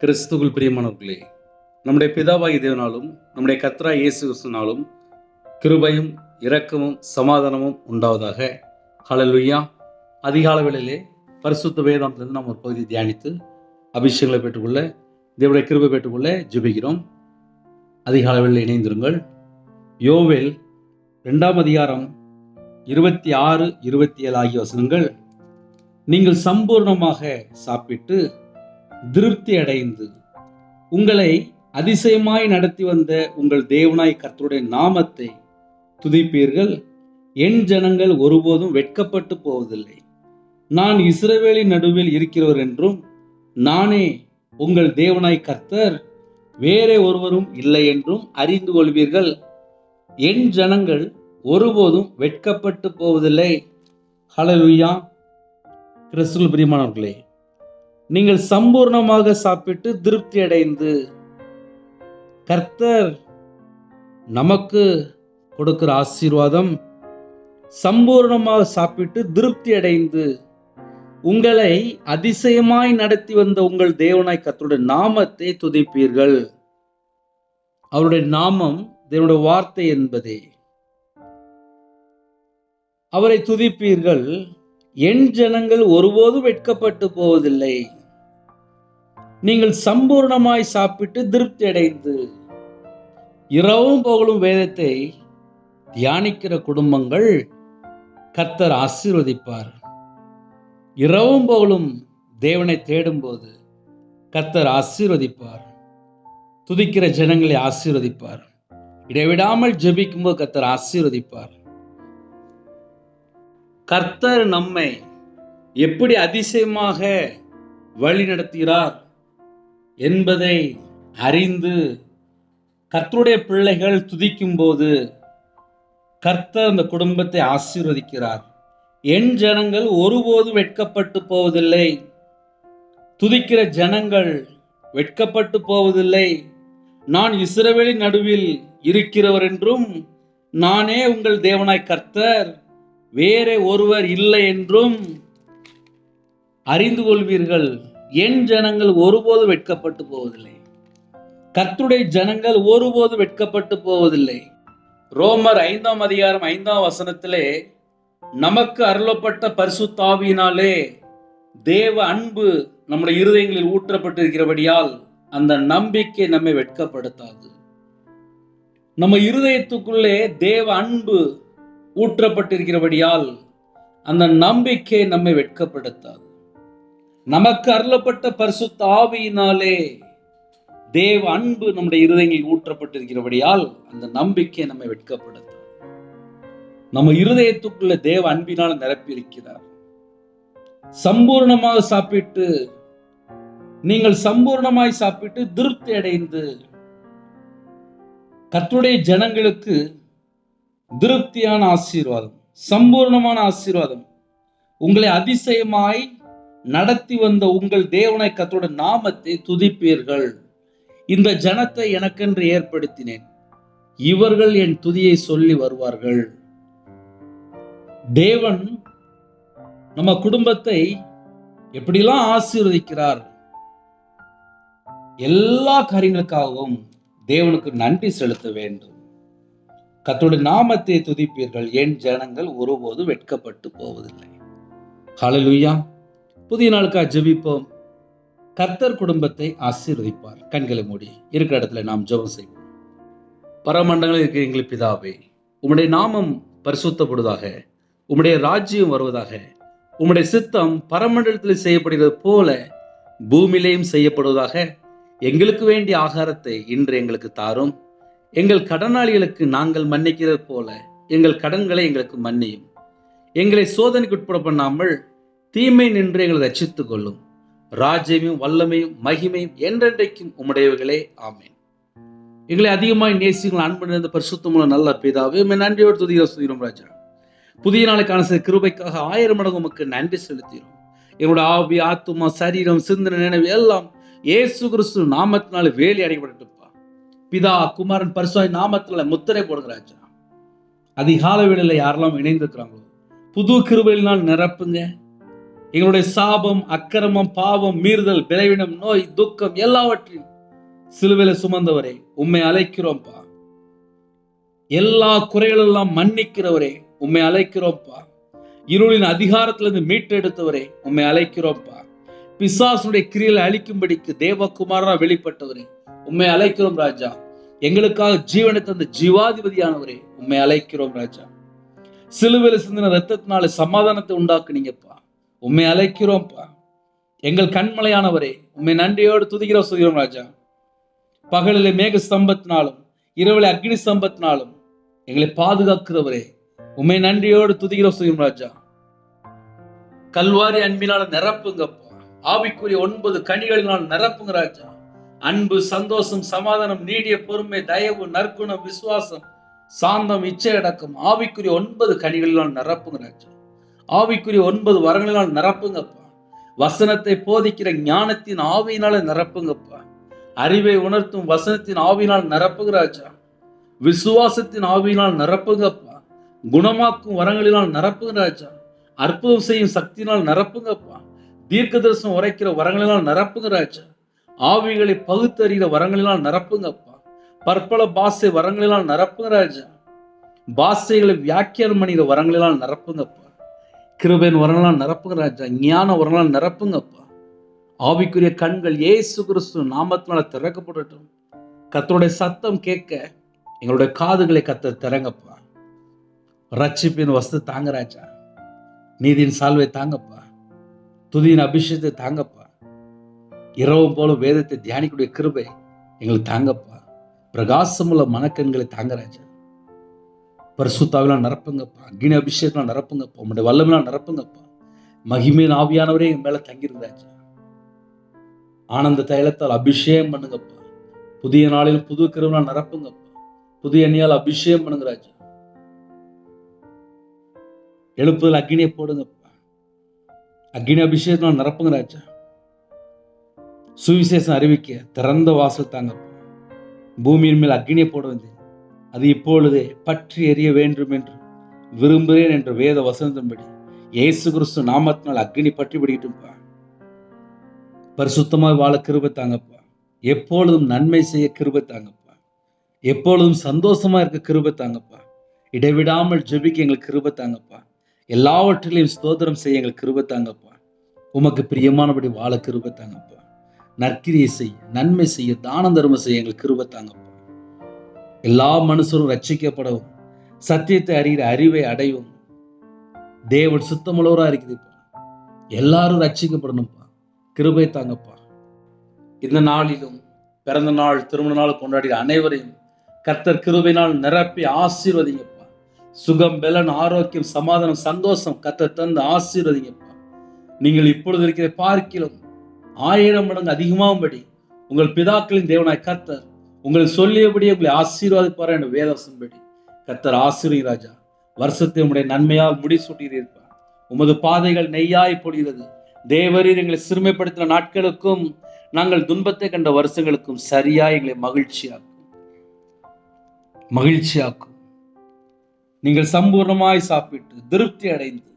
கிறிஸ்துவுக்குள் பிரியமானவர்களே, நம்முடைய பிதாவாகிய தேவனாலும் நம்முடைய கர்த்தராகிய இயேசு கிறிஸ்துவினாலும் கிருபையும் இரக்கமும் சமாதானமும் உண்டாவதாக. ஹல்லேலூயா. அதிகால வேளையிலே பரிசுத்த வேதாந்தத்திலிருந்து நாம் ஒரு பகுதி தியானித்து அபிஷேகங்களை பெற்றுக்கொள்ள, தேவனுடைய கிருபை பெற்றுக்கொள்ள ஜெபிக்கிறோம். அதிகால வேளையில் இணைந்திருங்கள். யோவேல் 2ஆம் அதிகாரம் 26, 27 ஆகிய வசனங்கள். நீங்கள் சம்பூர்ணமாக சாப்பிட்டு திருப்தி அடைந்து உங்களை அதிசயமாய் நடத்தி வந்த உங்கள் தேவனாய் கர்த்தருடைய நாமத்தை துதிப்பீர்கள். என் ஜனங்கள் ஒருபோதும் வெட்கப்பட்டு போவதில்லை. நான் இஸ்ரவேலின் நடுவில் இருக்கிறவர் என்றும், நானே உங்கள் தேவனாய் கர்த்தர், வேறே ஒருவரும் இல்லை என்றும் அறிந்து கொள்வீர்கள். என் ஜனங்கள் ஒருபோதும் வெட்கப்பட்டு போவதில்லை. ஹல்லேலூயா. கிறிஸ்துவுக்குள் பிரியமானவர்களே, நீங்கள் சம்பூர்ணமாக சாப்பிட்டு திருப்தி அடைந்து, கர்த்தர் நமக்கு கொடுக்கிற ஆசீர்வாதம், சம்பூர்ணமாக சாப்பிட்டு திருப்தி அடைந்து உங்களை அதிசயமாய் நடத்தி வந்த உங்கள் தேவனாய் கர்த்தருடைய நாமத்தை துதிப்பீர்கள். அவருடைய நாமம் தேவனுடைய வார்த்தை என்பதே. அவரை துதிப்பீர்கள். என் ஜனங்கள் ஒருபோதும் வெட்கப்பட்டு போவதில்லை. நீங்கள் சம்பூர்ணமாய் சாப்பிட்டு திருப்தி அடைந்து. இரவும் பகலும் வேதத்தை தியானிக்கிற குடும்பங்கள் கர்த்தர் ஆசீர்வதிப்பார். இரவும் பகலும் தேவனை தேடும்போது கர்த்தர் ஆசீர்வதிப்பார். துதிக்கிற ஜனங்களை ஆசீர்வதிப்பார். இடைவிடாமல் ஜெபிக்கும்போது கர்த்தர் ஆசீர்வதிப்பார். கர்த்தர் நம்மை எப்படி அதிசயமாக வழி நடத்துகிறார் என்பதை அறிந்து கர்த்தருடைய பிள்ளைகள் துதிக்கும் போது கர்த்தர் அந்த குடும்பத்தை ஆசீர்வதிக்கிறார். என் ஜனங்கள் ஒருபோதும் வெட்கப்பட்டு போவதில்லை. துதிக்கிற ஜனங்கள் வெட்கப்பட்டு போவதில்லை. நான் இஸ்ரவேலின் நடுவில் இருக்கிறவர் என்றும், நானே உங்கள் தேவனாய் கர்த்தர், வேறே ஒருவர் இல்லை என்றும் அறிந்து கொள்வீர்கள். என் ஜனங்கள் ஒருபோது வெட்கப்பட்டு போவதில்லை. கர்த்தருடைய ஜனங்கள் ஒருபோது வெட்கப்பட்டு போவதில்லை. ரோமர் 5ஆம் அதிகாரம் 5ஆம் வசனத்திலே, நமக்கு அருளப்பட்ட பரிசுத்த ஆவியினாலே தேவ அன்பு நம்முடைய இருதயங்களில் ஊற்றப்பட்டிருக்கிறபடியால் அந்த நம்பிக்கை நம்மை வெட்கப்படுத்தாது. நம்ம இருதயத்துக்குள்ளே தேவ அன்பு ஊற்றப்பட்டிருக்கிறபடியால் அந்த நம்பிக்கை நம்மை வெட்கப்படுத்தாது. நமக்கு அருளப்பட்ட பரிசுத்த ஆவியினாலே தேவ அன்பு நம்முடைய இருதயங்களில் ஊற்றப்பட்டிருக்கிறபடியால் அந்த நம்பிக்கை நம்மை வெட்கப்படுத்தாது. நம்ம இருதயத்துக்குள்ள தேவ அன்பினால் நிரப்பி இருக்கிறார். சம்பூர்ணமாக சாப்பிட்டு, நீங்கள் சம்பூர்ணமாய் சாப்பிட்டு திருப்தி அடைந்து. கர்த்தருடைய ஜனங்களுக்கு திருப்தியான ஆசீர்வாதம், சம்பூர்ணமான ஆசீர்வாதம். உங்களை அதிசயமாய் நடத்தி வந்த உங்கள் தேவனாய் கர்த்தருடைய நாமத்தை துதிப்பீர்கள். இந்த ஜனத்தை எனக்கென்று ஏற்படுத்தினேன், இவர்கள் என் துதியை சொல்லி வருவார்கள். தேவன் நம்ம குடும்பத்தை எப்படிலாம் ஆசீர்வதிக்கிறார். எல்லா காரியங்களுக்காகவும் தேவனுக்கு நன்றி செலுத்த வேண்டும். கர்த்தருடைய நாமத்தை துதிப்பீர்கள். என் ஜனங்கள் ஒருபோது வெட்கப்பட்டு போவதில்லை. ஹல்லேலூயா. புதிய நாளுக்காக ஜெபிப்போம். கர்த்தர் குடும்பத்தை ஆசீர்வதிப்பார். கண்களை மூடி இருக்கிற இடத்துல நாம் ஜெபம் செய்வோம். பரமண்டங்களில் இருக்கிற எங்கள் பிதாவே, உம்முடைய நாமம் பரிசுத்தப்படுவதாக, உம்முடைய ராஜ்யம் வருவதாக, உம்முடைய சித்தம் பரமண்டலத்தில் செய்யப்படுகிறது போல பூமியிலேயும் செய்யப்படுவதாக. எங்களுக்கு வேண்டிய ஆகாரத்தை இன்று எங்களுக்கு தாரும். எங்கள் கடனாளிகளுக்கு நாங்கள் மன்னிக்கிறது போல எங்கள் கடன்களை எங்களுக்கு மன்னியும். எங்களை சோதனைக்கு உட்பட பண்ணாமல் தீமை நின்று எங்களை ரட்சித்துக் கொள்ளும். ராஜ்யமும் வல்லமையும் மகிமையும் என்றென்றைக்கும் உம்முடையவைகளே. ஆமென். எங்களை அதிகமாய் நேசிக்கும் அன்பு நிறைந்த பரிசுத்தமுள்ள நல்ல பிதாவே, நன்றியோடு துதிக்கிறோம் ராஜா. புதிய நாளுக்கான சில கிருபைக்காக 1000 மடங்கு உமக்கு நன்றி செலுத்துகிறோம். எங்களுடைய ஆவி, ஆத்துமா, சரீரம், சிந்தனை, நினைவு எல்லாம் இயேசு கிறிஸ்து நாமத்தினால வேலி அடைபடட்டுப்பா. பிதா, குமாரன், பரிசுத்த நாமத்தினால முத்திரை போடுகிறாச்சா. அதிகால வேளையில யாரெல்லாம் இணைந்திருக்கிறாங்களோ புது கிருபையினால் நிரப்புங்க. எங்களுடைய சாபம், அக்கிரமம், பாவம், மீறுதல், விளைவினம், நோய், துக்கம் எல்லாவற்றையும் சிலுவையில சுமந்தவரே உம்மை அழைக்கிறோம்ப்பா. எல்லா குறைகளெல்லாம் மன்னிக்கிறவரே உம்மை அழைக்கிறோம்ப்பா. இருளின் அதிகாரத்திலிருந்து மீட்டெடுத்தவரே உம்மை அழைக்கிறோம்ப்பா. பிசாசுடைய கிரியை அழிக்கும்படிக்கு தேவகுமாரா வெளிப்பட்டவரே உம்மை அழைக்கிறோம் ராஜா. எங்களுக்காக ஜீவனை தந்த ஜீவாதிபதியானவரே உம்மை அழைக்கிறோம் ராஜா. சிலுவையில சிந்தின ரத்தத்தினால சமாதானத்தை உண்டாக்குனீங்கப்பா, உம்மை அழைக்கிறோம்ப்பா. எங்கள் கண்மலையானவரே உம்மை நன்றியோடு துதிக்கிறோம் ராஜா. பகலிலே மேக ஸ்தம்பத்தினாலும் இரவிலே அக்னி ஸ்தம்பத்தினாலும் எங்களை பாதுகாக்கிறவரே உம்மை நன்றியோடு துதிக்கிறோம் ராஜா. கல்வாரி அன்பினால நிரப்புங்கப்பா. ஆவிக்குரிய 9 கனிகளினால் நிரப்புங்க ராஜா. அன்பு, சந்தோஷம், சமாதானம், நீடிய பொறுமை, தயவு, நற்குணம், விசுவாசம், சாந்தம், இச்சை அடக்கம், ஆவிக்குரிய 9 கனிகளினால் நிரப்புங்க ராஜா. ஆவிக்குரிய 9 வரங்களினால் நிரப்புங்கப்பா. வசனத்தை போதிக்கிற ஞானத்தின் ஆவியினால நிரப்புங்கப்பா. அறிவை உணர்த்தும் வசனத்தின் ஆவியினால் நிரப்புங்க ராஜா. விசுவாசத்தின் ஆவியினால் நிரப்புங்கப்பா. குணமாக்கும் வரங்களினால் நிரப்புங்க ராஜா. அற்புதம் செய்யும் சக்தியினால் நிரப்புங்கப்பா. தீர்க்க தரிசனம் உரைக்கிற வரங்களினால் நிரப்புங்க ராஜா. ஆவிகளை பகுத்தறிகிற வரங்களினால் நிரப்புங்கப்பா. பற்பல பாஷை வரங்களினால் நிரப்புங்க ராஜா. பாஷைகளை வியாக்கியானம் பண்ணிக்கிற வரங்களினால் நிரப்புங்கப்பா. கிருபையின் வரங்களால் நிரப்புங்க ராஜா. ஞான வரங்களால் நிரப்புங்கப்பா. ஆவிக்குரிய கண்கள் இயேசு கிறிஸ்து நாமத்தினால திறக்கப்படட்டும். கர்த்தருடைய சத்தம் கேட்க எங்களுடைய காதுகளை கர்த்தர் திறங்கப்பா. ரட்சிப்பின் வஸ்து தாங்க ராஜா. நீதியின் சால்வை தாங்கப்பா. துதியின் அபிஷேகத்தை தாங்கப்பா. இரவும் போல வேதத்தை தியானிக்கூடிய கிருபை எங்களுக்கு தாங்கப்பா. பிரகாசமுள்ள மனக்கண்களை தாங்க ராஜா. பரிசுத்தாவிலாம் நிரப்புங்கப்பா. அக்னி அபிஷேகம்லாம் நிரப்புங்கப்பா. உங்களுடைய வல்லமையெல்லாம் நிரப்புங்கப்பா. மகிமையின் ஆவியானவரே என் மேல தங்கியிருந்தாச்சா. ஆனந்த தைலத்தால் அபிஷேகம் பண்ணுங்கப்பா. புதிய நாளில் புது கிருபையால் நிரப்புங்கப்பா. புதிய எண்ணெயால் அபிஷேகம் பண்ணுங்க ராஜா. எழுப்புதல் அக்னியை போடுங்கப்பா. அக்னி அபிஷேகத்தினால் நிரப்புங்க ராஜா. சுவிசேஷம் அறிவிக்க திறந்த வாசல் தாங்கப்பா. பூமியின் மேல் அக்னியை போட வந்தேன், அது இப்பொழுதே பற்றி எரிய வேண்டும் என்று விரும்புகிறேன் என்ற வேத வசனத்தின்படி இயேசு கிறிஸ்து நாமத்தினால் அக்னி பற்றி பிடிக்கட்டும்பா. பரிசுத்தமாய் வாழ கிருபை தாங்கப்பா. எப்பொழுதும் நன்மை செய்ய கிருபை தாங்கப்பா. எப்பொழுதும் சந்தோஷமா இருக்க கிருபை தாங்கப்பா. இடைவிடாமல் ஜெபிக்க எங்களுக்கு கிருபை தாங்கப்பா. எல்லாவற்றிலையும் ஸ்தோத்திரம் செய்ய எங்களுக்கு கிருபை தாங்கப்பா. உமக்கு பிரியமானபடி வாழ கிருபை தாங்கப்பா. நற்கிரியை செய்ய, நன்மை செய்ய, தான தர்மம் செய்ய எங்களுக்கு கிருபை தாங்கப்பா. எல்லா மனுஷரும் ரட்சிக்கப்படவும் சத்தியத்தை அறிகிற அறிவை அடையும் தேவன் சுத்தமுள்ளவரா இருக்குதுப்பா. எல்லாரும் ரட்சிக்கப்படணும்ப்பா. கிருபை தாங்கப்பா. இந்த நாளிலும் பிறந்த நாள், திருமண நாள் கொண்டாடிய அனைவரையும் கர்த்தர் கிருபையினால் நிரப்பி ஆசீர்வதிங்கப்பா. சுகம், பலன், ஆரோக்கியம், சமாதானம், சந்தோஷம் கர்த்தர் தந்து ஆசீர்வதிங்கப்பா. நீங்கள் இப்பொழுது இருக்கிற பார்க்கிலும் 1000 மடங்கு அதிகமாகும்படி உங்கள் பிதாக்களின் தேவனாய் கர்த்தர் உங்களுக்கு சொல்லியபடியே உங்களை ஆசீர்வாதிப்பார் என்ற வேதவசன்படி கர்த்தர் ஆசீர்வதி ராஜா. வருஷத்தை உம்முடைய நன்மையால் முடிசூட்டுகிறீர்ப்பா. உமது பாதைகள் நெய்யாய் பொழிகிறது. தேவரீர் எங்களை சிறுமைப்படுத்தின நாட்களுக்கும் நாங்கள் துன்பத்தை கண்ட வருஷங்களுக்கும் சரியா எங்களை மகிழ்ச்சியாக்கும். நீங்கள் சம்பூர்ணமாய் சாப்பிட்டு திருப்தி அடைந்து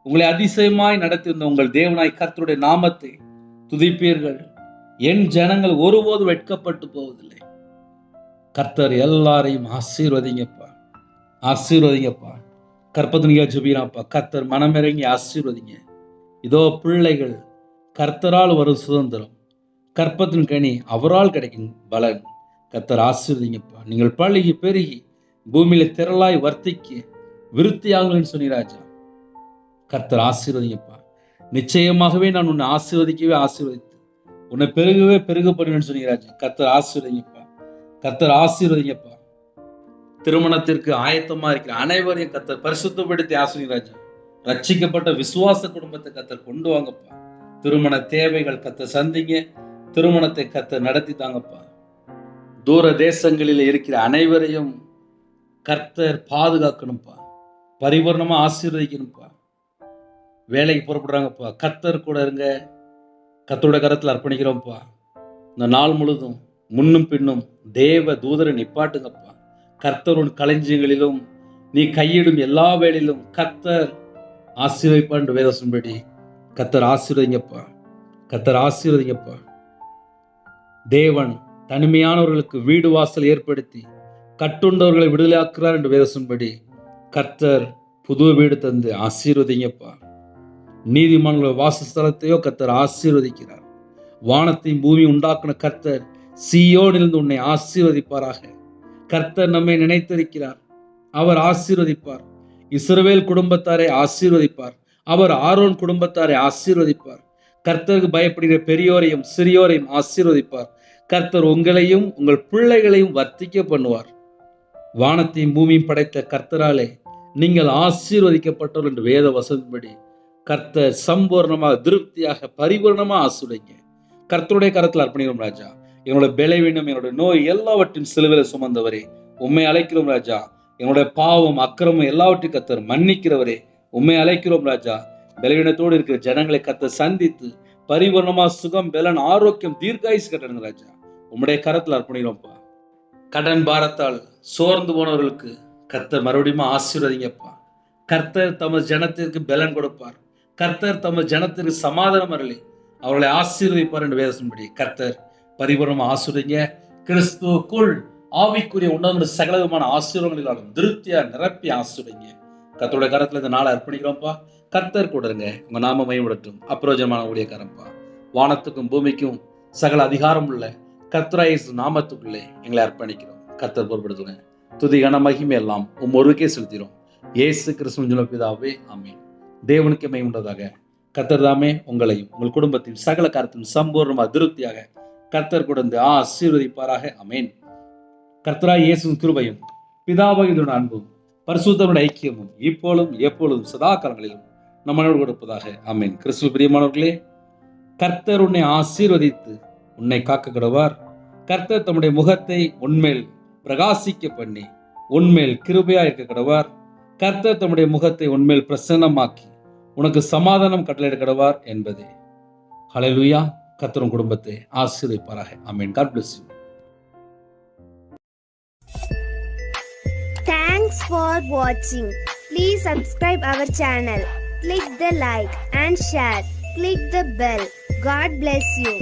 உங்களை அதிசயமாய் நடத்தியிருந்த உங்கள் தேவனாய் கர்த்தருடைய நாமத்தை துதிப்பீர்கள். என் ஜனங்கள் ஒருபோது வெட்கப்பட்டு போவதில்லை. கர்த்தர் எல்லாரையும் ஆசீர்வதிங்கப்பா. கற்பத்தினியா ஜெபிக்கிறாப்பா. கர்த்தர் மனமிறங்கி ஆசீர்வதிங்க. இதோ பிள்ளைகள் கர்த்தரால் வரும் சுதந்திரம், கற்பத்தின் கனி அவரால் கிடைக்கும் பலன். கர்த்தர் ஆசீர்வதிங்கப்பா. நீங்கள் பழகி பெருகி பூமியில திரளாய் வர்த்திக்கு விருத்தியாகலன்னு சொன்னி ராஜா. கர்த்தர் ஆசீர்வதிங்கப்பா. நிச்சயமாகவே நான் உன்னை ஆசீர்வதித்து உன்னை பெருகப்படுவேன்னு சொன்னி ராஜா. கர்த்தர் ஆசீர்வதிங்கப்பா. திருமணத்திற்கு ஆயத்தமா இருக்கிற அனைவரையும் கர்த்தர் பரிசுத்தப்படுத்தி ஆசீர்வதி ராஜா. ரட்சிக்கப்பட்ட விசுவாச குடும்பத்தை கர்த்தர் கொண்டு வாங்கப்பா. திருமண தேவைகள் கர்த்தர் சந்திங்க. திருமணத்தை கர்த்தர் நடத்தி தாங்கப்பா. தூர தேசங்களில் இருக்கிற அனைவரையும் கர்த்தர் பாதுகாக்கணும்ப்பா. பரிபூர்ணமா ஆசீர்வதிக்கணும்ப்பா. வேலைக்கு புறப்படுறாங்கப்பா. கர்த்தர் கூட இருங்க. கர்த்தரோட கரத்தில் அர்ப்பணிக்கிறோம்ப்பா. இந்த நாள் முழுதும் முன்னும் பின்னும் தேவ தூதரை நிப்பாட்டுங்கப்பா. கர்த்தருன் களஞ்சியங்களிலும் நீ கையிடும் எல்லா வேளையிலும் கர்த்தர் ஆசீர்வதிப்பார் என்று வேதத்தின்படி கர்த்தர் ஆசீர்வதிங்கப்பா, கர்த்தர் ஆசீர்வதிங்கப்பா. தேவன் தனிமையானவர்களுக்கு வீடு வாசல் ஏற்படுத்தி கட்டுண்டவர்களை விடுதலையாக்குறார் என்று வேதத்தின்படி கர்த்தர் புது வீடு தந்து ஆசீர்வதிங்கப்பா. நீதிமான்கள் வாசஸ்தலத்தையோ கர்த்தர் ஆசீர்வதிக்கிறார். வானத்தையும் பூமி உண்டாக்குன கர்த்தர் சீயோனிலிருந்து உன்னை ஆசீர்வதிப்பாராக. கர்த்தர் நம்மை நினைத்திருக்கிறார், அவர் ஆசீர்வதிப்பார். இஸ்ரவேல் குடும்பத்தாரை ஆசீர்வதிப்பார், அவர் ஆரோன் குடும்பத்தாரை ஆசீர்வதிப்பார். கர்த்தருக்கு பயப்படுகிற பெரியோரையும் சிறியோரையும் ஆசீர்வதிப்பார். கர்த்தர் உங்களையும் உங்கள் பிள்ளைகளையும் வர்த்திக்க பண்ணுவார். வானத்தையும் பூமியும் படைத்த கர்த்தராலே நீங்கள் ஆசீர்வதிக்கப்பட்டவர் என்று வேத வசனத்தின்படி கர்த்தர் சம்பூர்ணமாக திருப்தியாக பரிபூர்ணமாக ஆசீர்வதிங்க. கர்த்தருடைய கரத்தில் அர்ப்பணிக்கிறோம் ராஜா. என்னோட பலவீனம், என்னோட நோய் எல்லாவற்றையும் சிலுவையில் சுமந்தவரே உம்மை அழைக்கிறோம் ராஜா. என்னுடைய பாவம் அக்கிரமம் எல்லாவற்றையும் கர்த்தர் மன்னிக்கிறவரே உம்மை அழைக்கிறோம் ராஜா. பலவீனத்தோடு இருக்கிற ஜனங்களை கர்த்தர் சந்தித்து பரிபூர்ணமா சுகம், பலன், ஆரோக்கியம், தீர்க்காயுசு கட்டணுங்க ராஜா. உம்முடைய கரத்தில் அர்ப்பணிக்கிறோம்ப்பா. கடன் பாரத்தால் சோர்ந்து போனவர்களுக்கு கர்த்தர் மறுபடியும் ஆசீர்வதிங்கப்பா. கர்த்தர் தமது ஜனத்திற்கு பலன் கொடுப்பார். கர்த்தர் தமது ஜனத்திற்கு சமாதானம் அருளி அவர்களை ஆசீர்வதிப்பார் என்று வேதத்தின்படி கர்த்தர் பரிபூர்ணமா ஆசீர்வதிங்க. கிறிஸ்துவுக்குள் ஆவிக்குரிய உன்னதமான சகலவிதமான ஆசீர்வாதங்களாலும் திருப்தியா நிரப்பி ஆசீர்வதிங்க. கர்த்தருடைய கரத்துல இந்த நாளை அர்ப்பணிக்கிறோம்ப்பா. கர்த்தர் கூட இருங்க, உங்க நாம மகிமைப்படட்டும். அப்பிரயோஜனமான ஊழியக்காரன்ப்பா. வானத்துக்கும் பூமிக்கும் சகல அதிகாரம் உள்ள கர்த்தராகிய இயேசு நாமத்துக்குள்ளே எங்களை அர்ப்பணிக்கிறோம். கர்த்தர் பொறுப்படுத்துங்க. துதி கன மகிமை எல்லாம் ஒருவருக்கே செலுத்திடும். இயேசு கிறிஸ்துவின் பிதாவே, ஆமென். தேவனுக்கு மகிமை உண்டதாக. கர்த்தர் தாமே உங்களையும் உங்கள் குடும்பத்தையும் சகல காரியத்திலும் சம்பூர்ணமாக திருப்தியாக கர்த்தர் கொடுத்து ஆசீர்வதிப்பாராக. ஆமென். கர்த்தராகிய இயேசுவின் கிருபையும் பிதாவாகிய அன்பும் பரிசுத்தமுடைய ஐக்கியமும் இப்பொழுதும் எப்பொழுதும் சதா காலங்களிலும் நம்மளோடு கொடுப்பதாக. ஆமென். கிறிஸ்துவ பிரியமானவர்களே, கர்த்தர் உன்னை ஆசீர்வதித்து உன்னை காக்க கடவார். கர்த்தர் தம்முடைய முகத்தை உன்மேல் பிரகாசிக்க பண்ணி உன்மேல் கிருபையா இருக்க கடவார். கர்த்தர் தம்முடைய முகத்தை உன்மேல் பிரசன்னமாக்கி உனக்கு சமாதானம் கட்டளையிட கடவார் என்பதே. ஹல்லேலூயா. கர்த்தர் உன் குடும்பத்தை ஆசீர்வதிப்பாராக. ஆமென். God bless you. Thanks for watching. Please subscribe our channel. Click the like and share. Click the bell. God bless you.